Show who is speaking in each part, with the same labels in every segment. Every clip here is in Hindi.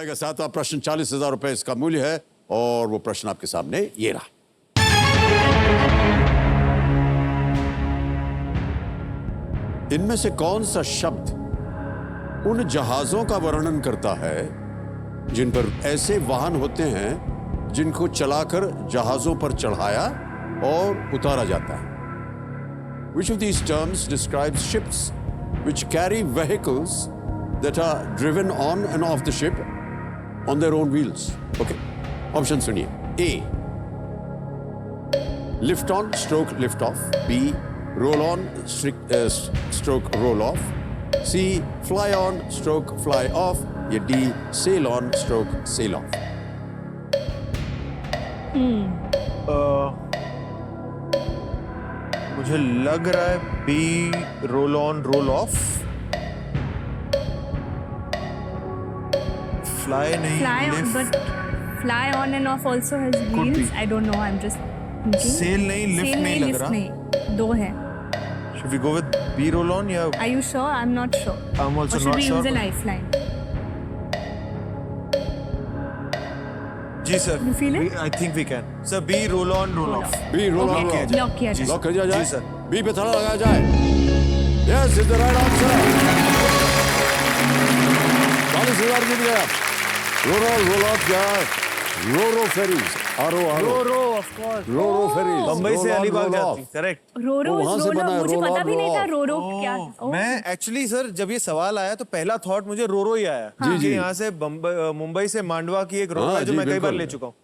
Speaker 1: आएगा सातवां प्रश्न। 40,000 रुपए इसका मूल्य है और वो प्रश्न आपके सामने ये रहा। इनमें से कौन सा शब्द उन जहाजों का वर्णन करता है जिन पर ऐसे वाहन होते हैं जिनको चलाकर जहाजों पर चढ़ाया और उतारा जाता है? Which of these terms describes ships which carry vehicles that are driven on and off the ship on their own wheels? Okay. Option सुनिए. A. Lift on stroke lift off. B. Roll on stroke roll off. C. Fly on stroke fly off. या D. Sail on stroke sail off.
Speaker 2: मुझे लग रहा है be roll on roll off. Fly नहीं,
Speaker 3: Fly on, but fly on and off also has
Speaker 2: Could
Speaker 3: wheels.
Speaker 2: be.
Speaker 3: I don't know. I'm just thinking.
Speaker 2: Sail नहीं, लिफ्ट
Speaker 3: Sail
Speaker 2: नहीं लग
Speaker 3: lift
Speaker 2: रहा।
Speaker 3: नहीं, दो है.
Speaker 2: Should we go with B roll on या
Speaker 3: Are you sure? I'm not sure.
Speaker 2: I'm also
Speaker 3: Or should
Speaker 2: not
Speaker 3: we
Speaker 2: sure,
Speaker 3: use a
Speaker 2: but-
Speaker 3: lifeline?
Speaker 2: जी sir?
Speaker 3: You feel it?
Speaker 2: I think we can. Sir, B roll on roll off.
Speaker 1: B. Roll on roll
Speaker 3: Okay,
Speaker 1: off.
Speaker 3: lock किया
Speaker 2: जी,
Speaker 3: जाए.
Speaker 1: लॉक कर दिया जाए?
Speaker 2: जी, सर।
Speaker 1: B पे थड़ा लगाया जाए? Yes, is the right answer. 40,000 जीत गए आप। रोल ऑफ क्या है? Roro ferries. आरो
Speaker 2: of course.
Speaker 1: Roro ferries.
Speaker 2: Bombay से
Speaker 1: Roll on,
Speaker 2: अलीबाग
Speaker 1: roll
Speaker 2: जाती।
Speaker 1: off।
Speaker 2: करेक्ट।
Speaker 3: रोरो
Speaker 1: वो वहाँ से बना है,
Speaker 3: मुझे
Speaker 1: roll
Speaker 3: पता
Speaker 1: on,
Speaker 3: भी नहीं
Speaker 1: roll
Speaker 3: था
Speaker 1: off।
Speaker 3: रोरो क्या.
Speaker 2: मैं एक्चुअली सर जब ये सवाल आया तो पहला थॉट मुझे रोरो ही आया।
Speaker 1: जी, जी।
Speaker 2: यहाँ से मुंबई से मांडवा की एक रोरो
Speaker 1: हाँ,
Speaker 2: है जो
Speaker 1: जी,
Speaker 2: मैं कई बार
Speaker 1: बिल्कुल।
Speaker 2: ले चुका हूँ,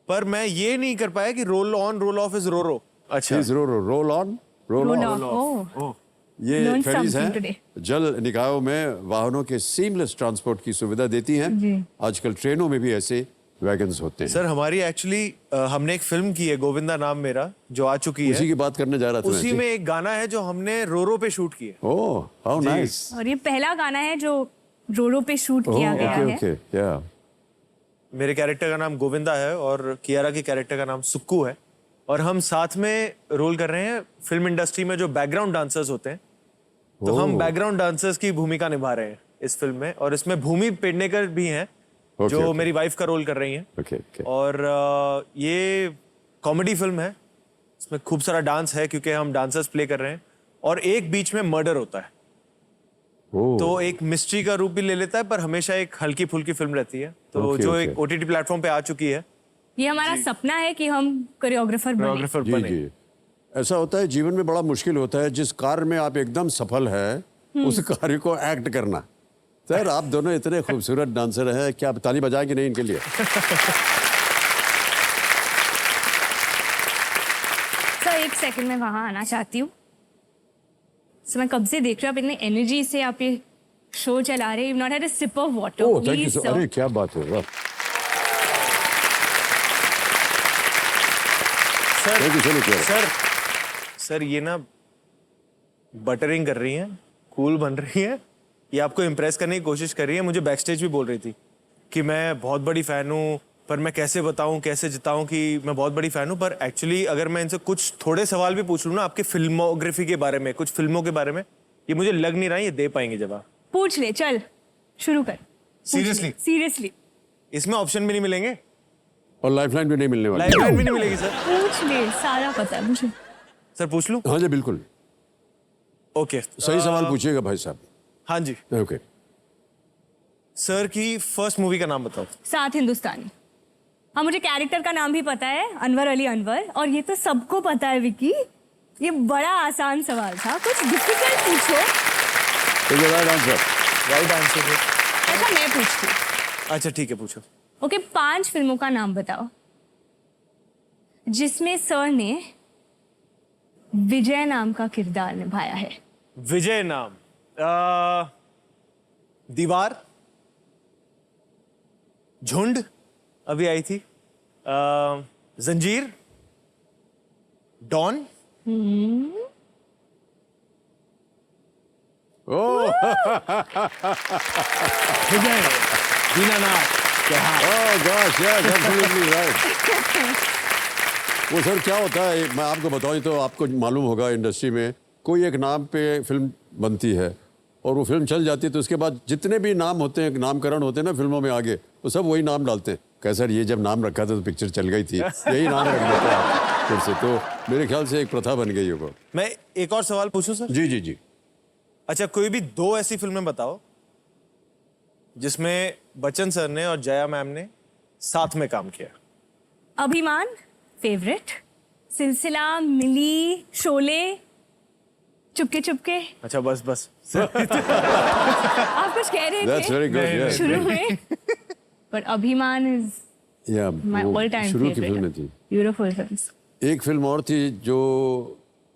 Speaker 2: पर मैं ये नहीं कर पाया कि roll on roll off is roro. अच्छा।
Speaker 1: Is roll on, roll
Speaker 3: roll
Speaker 1: off।
Speaker 3: Off. Oh.
Speaker 1: ये
Speaker 3: Learn
Speaker 1: फेरीज
Speaker 3: something
Speaker 1: हैं
Speaker 3: today.
Speaker 1: जल निकायों में वाहनों के सीमलेस ट्रांसपोर्ट की सुविधा देती हैं।
Speaker 3: जी.
Speaker 1: आजकल ट्रेनों में भी ऐसे वैगन्स होते हैं।
Speaker 2: सर हमारी एक्चुअली हमने एक फिल्म की है गोविंदा नाम मेरा जो आ चुकी
Speaker 1: उसी
Speaker 2: है।
Speaker 1: की बात करने जा रहा था
Speaker 2: उसी
Speaker 1: मैं।
Speaker 2: में एक गाना है जो हमने रोरो पे शूट की है।
Speaker 1: ओह, हाउ
Speaker 2: जी।
Speaker 1: नाइस।
Speaker 3: और ये पहला गाना है जो रोरो पे शूट किया गया
Speaker 1: ओके
Speaker 3: है.
Speaker 1: ओके, या।
Speaker 2: मेरे कैरेक्टर का नाम गोविंदा है और कियारा के कैरेक्टर का नाम सुक्कू है और हम साथ में रोल कर रहे हैं फिल्म इंडस्ट्री में जो बैकग्राउंड डांसर्स होते हैं, तो हम
Speaker 1: ओह।
Speaker 2: बैकग्राउंड डांसर्स की भूमिका निभा रहे हैं इस फिल्म में। और इसमें भूमि पेडनेकर भी हैं
Speaker 1: ओके,
Speaker 2: जो
Speaker 1: ओके।
Speaker 2: मेरी वाइफ का रोल कर रही हैं।
Speaker 1: Okay okay.
Speaker 2: और ये कॉमेडी फिल्म है, इसमें खूब सारा डांस है क्योंकि हम डांसर्स प्ले कर रहे हैं और एक बीच में मर्डर होता है,
Speaker 1: ओह,
Speaker 2: तो एक मिस्ट्री का रूप भी ले लेता है, पर हमेशा एक हल्की फुल्की फिल्म रहती है। तो
Speaker 1: ओके,
Speaker 2: जो
Speaker 1: ओके।
Speaker 2: एक ओटीटी प्लेटफॉर्म पे आ चुकी है।
Speaker 3: ये हमारा सपना है कि हम कोरियोग्राफर बने.
Speaker 2: कोरियोग्राफर
Speaker 1: जी
Speaker 2: बने।
Speaker 1: जी। ऐसा होता है जीवन में, बड़ा मुश्किल होता है जिस कार्य में आप एकदम सफल है उस कार्य को एक्ट करना। सर आप दोनों इतने खूबसूरत डांसर हैं, क्या आप ताली बजाएंगे नहीं इनके लिए?
Speaker 3: सर एक सेकंड में वहां आना चाहती हूँ. सर मैं कब से देख रही हूँ आप इतने एनर्जी से आप ये शो चला रहे हैं. You not had a sip of water.
Speaker 1: Oh thank you sir. अरे क्या बात है, वाह।
Speaker 2: Sir
Speaker 1: thank you so much.
Speaker 2: Sir sir ये ना बटरिंग कर रही हैं, कूल बन रही हैं, ये आपको इम्प्रेस करने की कोशिश कर रही है। मुझे बैकस्टेज भी बोल रही थी कि मैं बहुत बड़ी फैन हूँ, पर मैं कैसे बताऊं कैसे जिताऊं कि मैं बहुत बड़ी फैन हूं। पर एक्चुअली अगर मैं इनसे कुछ थोड़े सवाल भी पूछ लूं ना आपकी फिल्मोग्राफी के बारे में, कुछ फिल्मों के बारे में, ये मुझे लग नहीं रहा ये दे पाएंगे जवाब।
Speaker 3: पूछ ले, चल शुरू कर.
Speaker 2: Seriously?
Speaker 3: सीरियसली
Speaker 2: इसमें ऑप्शन भी नहीं मिलेंगे,
Speaker 1: और लाइफलाइन भी नहीं मिलने वाली।
Speaker 2: लाइफलाइन भी नहीं मिलेगी सर।
Speaker 3: पूछ ले, सारा पता है मुझे.
Speaker 2: सर पूछ लूं?
Speaker 1: हाँ जी बिल्कुल,
Speaker 2: ओके
Speaker 1: सही सवाल पूछिएगा भाई साहब।
Speaker 2: हाँ जी।
Speaker 1: ओके।
Speaker 2: सर की फर्स्ट मूवी का नाम बताओ।
Speaker 3: साथ हिंदुस्तानी. हाँ मुझे कैरेक्टर का नाम भी पता है, अनवर अली अनवर, और ये तो सबको पता है विकी. ये बड़ा आसान सवाल था, कुछ डिफिकल्ट पूछो.
Speaker 1: Right answer.
Speaker 2: राइट आंसर है।
Speaker 3: अच्छा मैं पूछती हूँ.
Speaker 2: अच्छा ठीक है पूछो।
Speaker 3: ओके 5 फिल्मों का नाम बताओ जिसमें सर ने विजय नाम का किरदार निभाया है.
Speaker 2: विजय नाम दीवार, झुंड अभी आई थी, जंजीर, डॉन।
Speaker 1: ओह
Speaker 2: विजय दीनानाथ
Speaker 1: ओह गॉश, यस एब्सोल्युटली राइट। वो सर क्या होता है, मैं आपको बताऊं तो आपको मालूम होगा, इंडस्ट्री में कोई एक नाम पे फिल्म बनती है और वो फिल्म चल जाती है तो उसके बाद जितने भी नाम होते हैं, नामकरण होते हैं ना फिल्मों में आगे, वो सब वही नाम डालते हैं। कैसा सर ये जब नाम रखा था तो पिक्चर चल गई थी, यही नाम रख देता है फिर से। तो मेरे ख्याल से एक प्रथा बन गई है वो।
Speaker 2: मैं एक और सवाल पूछूं सर?
Speaker 1: जी जी जी।
Speaker 2: अच्छा, कोई भी 2 ऐसी फिल्में बताओ जिसमें बच्चन सर ने और जया मैम ने साथ में काम किया।
Speaker 3: अभिमान फेवरेट, सिलसिला, मिली, शोले, चुपके चुपके।
Speaker 2: अच्छा बस बस।
Speaker 3: आप कुछ कह रहे
Speaker 1: That's
Speaker 3: थे
Speaker 1: very good, yeah.
Speaker 3: शुरू में, पर अभिमान इज
Speaker 1: Yeah,
Speaker 3: माय
Speaker 1: वो
Speaker 3: ऑल टाइम
Speaker 1: शुरू की फिल्में थी।
Speaker 3: Beautiful films.
Speaker 1: एक फिल्म और थी जो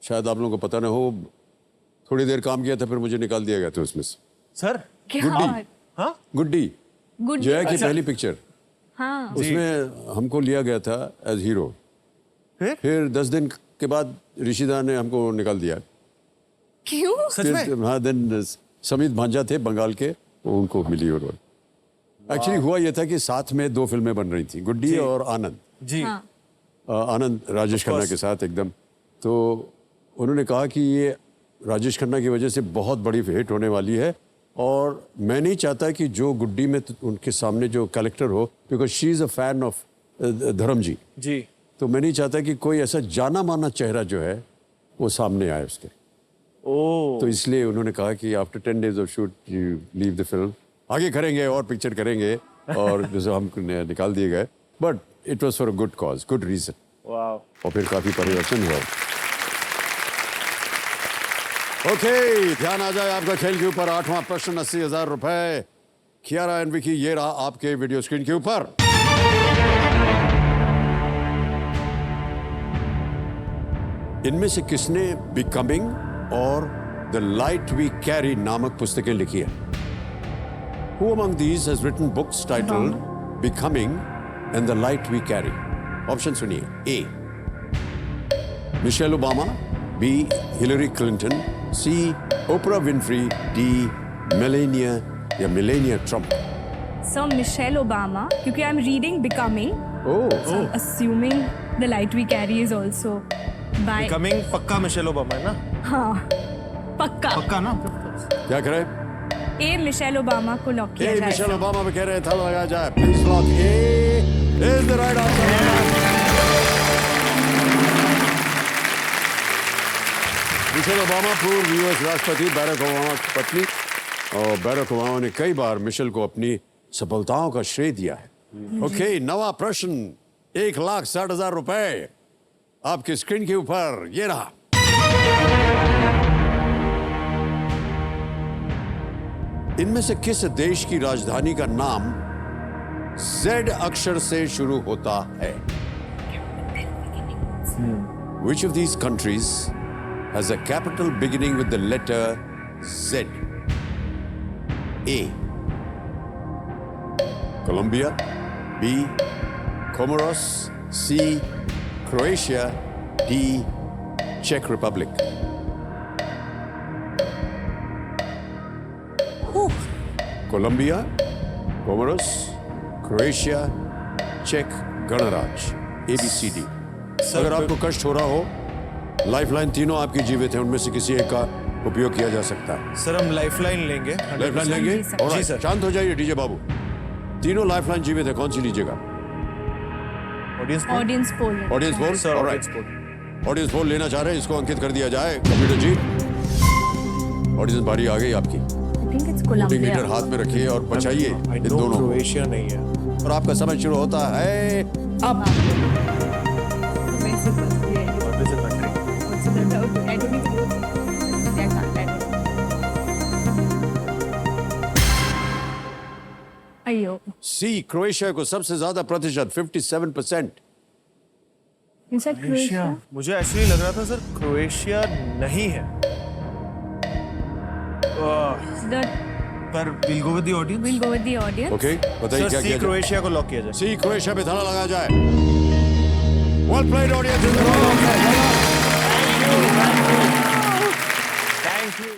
Speaker 1: शायद आप लोगों को पता ना हो, थोड़ी देर काम किया था फिर मुझे निकाल दिया गया था उसमें से।
Speaker 2: सर
Speaker 3: क्या
Speaker 1: गुड्डी।
Speaker 3: बात?
Speaker 2: हाँ
Speaker 1: गुड्डी,
Speaker 3: गुड।
Speaker 1: जया की पहली पिक्चर,
Speaker 3: हाँ
Speaker 1: उसमें हमको लिया गया था एज हीरो। फिर 10 दिन के बाद ऋषिदा ने हमको निकाल दिया।
Speaker 3: क्यों?
Speaker 2: सच में?
Speaker 1: हाँ, देन समीत भांजा थे बंगाल के, वो उनको मिली। और एक्चुअली हुआ ये था कि साथ में 2 फिल्में बन रही थी, गुड्डी और आनंद।
Speaker 2: जी।
Speaker 3: हाँ
Speaker 1: आनंद राजेश खन्ना के साथ एकदम। तो उन्होंने कहा कि ये राजेश खन्ना की वजह से बहुत बड़ी हिट होने वाली है, और मैं नहीं चाहता कि जो गुड्डी में उनके सामने जो कैरेक्टर हो, because she is a fan of धर्म जी।
Speaker 2: जी।
Speaker 1: तो मैं नहीं चाहता कि कोई ऐसा जाना माना चेहरा जो है वो सामने आए उसके।
Speaker 2: ओ
Speaker 1: तो इसलिए उन्होंने कहा कि after 10 days of shoot you leave the film. आगे करेंगे और पिक्चर करेंगे, और जैसे हम निकाल दिए गए, but it was for a good cause, good reason.
Speaker 2: Wow.
Speaker 1: और फिर काफी परिवर्तन हुआ। ओके, ध्यान आ जाए आपका खेल के ऊपर। 8वां प्रश्न, 80,000 रुपए। कियारा एंड विकी, ये रहा आपके वीडियो स्क्रीन के ऊपर। इनमें से किसने बिकमिंग और द लाइट वी कैरी नामक पुस्तकें लिखी है? Who among these has written books titled Becoming and the Light We Carry? Option सुनिए। A. Michelle Obama, B. Hillary Clinton, C. Oprah Winfrey, D. Melania Trump.
Speaker 3: So Michelle Obama, क्योंकि I'm reading Becoming,
Speaker 1: oh,
Speaker 3: assuming the light we carry is also by
Speaker 2: coming पक्का मिशेल ओबामा है ना?
Speaker 3: हाँ पक्का।
Speaker 2: पक्का ना?
Speaker 1: क्या करें?
Speaker 3: ए मिशेल ओबामा को लॉक किया
Speaker 1: ए
Speaker 3: जाए।
Speaker 1: मिशेल ओबामा पे कह रहे हैं, था लगाया जाए। Please lock A is the right answer. Michelle Obama पूर्व यूएस राष्ट्रपति बैरक ओबामा की पत्नी, और बैरक ओबामा ने कई बार मिशेल को अपनी सफलताओं का श्रेय दिया है। ओके, नवा प्रश्न, 1,60,000 रुपए आपके स्क्रीन के ऊपर। ये रहा। इनमें से किस देश की राजधानी का नाम Z अक्षर से शुरू होता है? Which of these countries has a capital beginning with the letter Z? A. Colombia, B. Comoros, C. Croatia, D. Czech Republic. Colombia, Comoros, Croatia, चेक गणराज्य। ABCD। अगर आपको कष्ट हो रहा हो, लाइफलाइन तीनों आपकी जीवित है, उनमें से किसी एक का उपयोग किया जा सकता है।
Speaker 2: सर हम लाइफलाइन लेंगे।
Speaker 1: लाइफलाइन लेंगे?
Speaker 3: जी, सर।
Speaker 1: Alright,
Speaker 2: जी, सर।
Speaker 1: शांत हो जाइए डीजे बाबू। तीनों लाइफलाइन जीवित है, कौन सी लीजिएगा?
Speaker 2: Audience
Speaker 3: audience poll.
Speaker 1: Audience poll.
Speaker 2: Sir
Speaker 1: Alright.
Speaker 2: Audience poll.
Speaker 1: Audience poll लेना चाह रहे हैं, इसको अंकित कर दिया जाए। कंप्यूटर जी, ऑडियंस बारी आ गई आपकी।
Speaker 3: I think it's
Speaker 1: voting meter
Speaker 3: Colombia.
Speaker 1: हाथ में रखिए और बचाइए
Speaker 2: आई
Speaker 1: इन
Speaker 2: नो
Speaker 1: दोनों को।
Speaker 2: क्रोएशिया नहीं है।
Speaker 1: और आपका समय शुरू होता है अब।
Speaker 3: वैसे बस ये
Speaker 2: What is the country?
Speaker 3: what's the doubt? I don't need to go. I can't. I don't. अयो
Speaker 1: सी, क्रोएशिया को सबसे ज्यादा प्रतिशत 57%।
Speaker 3: इनसे क्रोएशिया।
Speaker 2: मुझे एक्चुअली लग रहा था सर क्रोएशिया नहीं है।
Speaker 3: The
Speaker 2: पर will go with the audience.
Speaker 3: we'll go with the audience.
Speaker 1: Okay, बताइए
Speaker 2: सर
Speaker 1: क्या
Speaker 2: सी
Speaker 1: किया जाए?
Speaker 2: क्रोएशिया को लॉक किया जाए।
Speaker 1: सी, क्रोएशिया पे ताला लगाया जाए। Well played audience in the
Speaker 2: thank you.